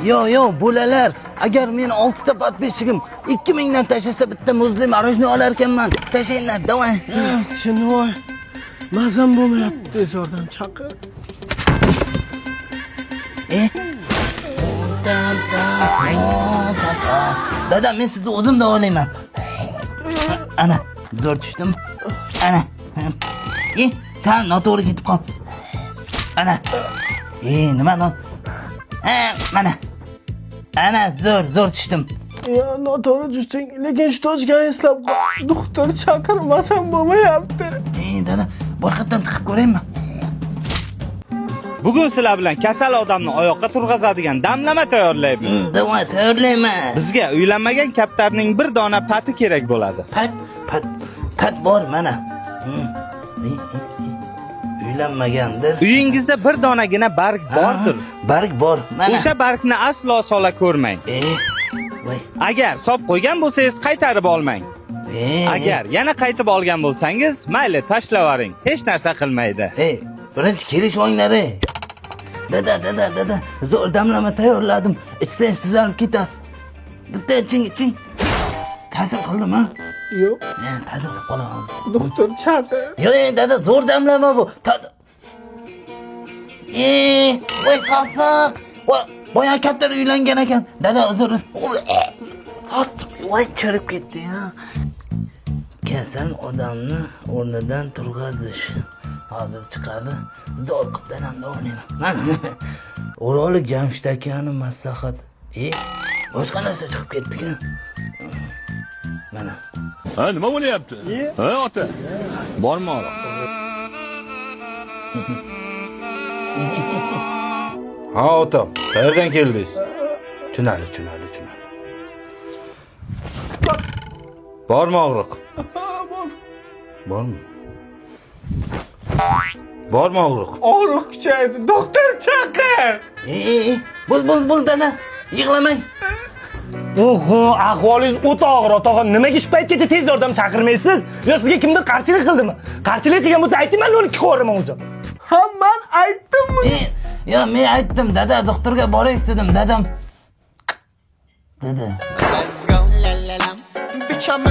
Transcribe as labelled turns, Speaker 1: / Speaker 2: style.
Speaker 1: Yo'q, bo'lalar. Agar men 6 ta podpисчигim 2000 dan tashlasa bitta muzli marojni olar ekanman. Tashlaylar, davay.
Speaker 2: Chinoy. Mazam bo'lmayapti, tez yordam chaqir.
Speaker 1: Dada, men sizni o'zim davolayman. Ana, zo'r tushdim. Ana. Sen noto'g'ri ketib qol. Ana. Nima mana. Ana, zo'r tushdim.
Speaker 2: Ya, noto'g'ri tushding, lekin shtochka eslab qol. Doktor chaqirmasam bo'lmayapti.
Speaker 1: Dada, boshqatdan tiqib ko'raymi?
Speaker 3: Bugun sizlar bilan kasal odamni oyoqqa turg'azadigan damlama tayyorlaymiz.
Speaker 1: Davay, tayyorlayman.
Speaker 3: Bizga uylanmagan kaptarning bir dona pati kerak bo'ladi.
Speaker 1: Pat bor mana. Uylanmagandir.
Speaker 3: Uyingizda bir donagina barg bordir.
Speaker 1: Barg bor. Mana.
Speaker 3: O'sha bargni aslo sola ko'rmang.
Speaker 1: Voy.
Speaker 3: Agar sop qo'ygan bo'lsangiz qaytarib olmang. Agar yana qaytib olgan bo'lsangiz, mayli tashlab yuboring. Hech narsa qilmaydi.
Speaker 1: Birinchi kelishinglar. Dada, zo'r damlama tayyorladim. Ichsang tuzalib ketasiz. Bitta iching. Ta'sir qildimi?
Speaker 2: Yo'q.
Speaker 1: Ta'sir qilib qolaman.
Speaker 2: Doktor chaqir.
Speaker 1: Yo'q, dada, zo'r damlama bu. Voy sassiq. Boya kaptar uylangan ekan. Dada, uzr. Voy chirib ketdi ya. Kasal odamni o'rnidan turg'azish. Hozir chiqadi. Zo'r qilib davlayman. Mana. O'rolik Jamshid akaning maslahati. Boshqa narsa chiqib ketdi-ku. Mana.
Speaker 4: Nima bo'lyapti? Ota. Bormi ora?
Speaker 5: Ha, ota. Qayerdan keldingiz? Chunali. Bormi og'riq? Bormi? Bormi og'riq?
Speaker 2: Og'riq kuchaydi. Doktor chaqir.
Speaker 1: Bul dada. Yig'lamang.
Speaker 6: Oho, ahvolingiz o'ta og'ir, otog'im. Nimaga shu paytgacha tez yordam chaqirmaysiz? Yo, sizga kimdir qarshilik qildimi? Qarshilik qilgan bo'lsa ayting, men uni ko'raman o'zim.
Speaker 2: Ha, men aytdimmi?
Speaker 1: Yo, men aytdim, dada, doktorga boraylik dedim, dadam. Dada.
Speaker 7: Let's go, la la la. Bitch, I'm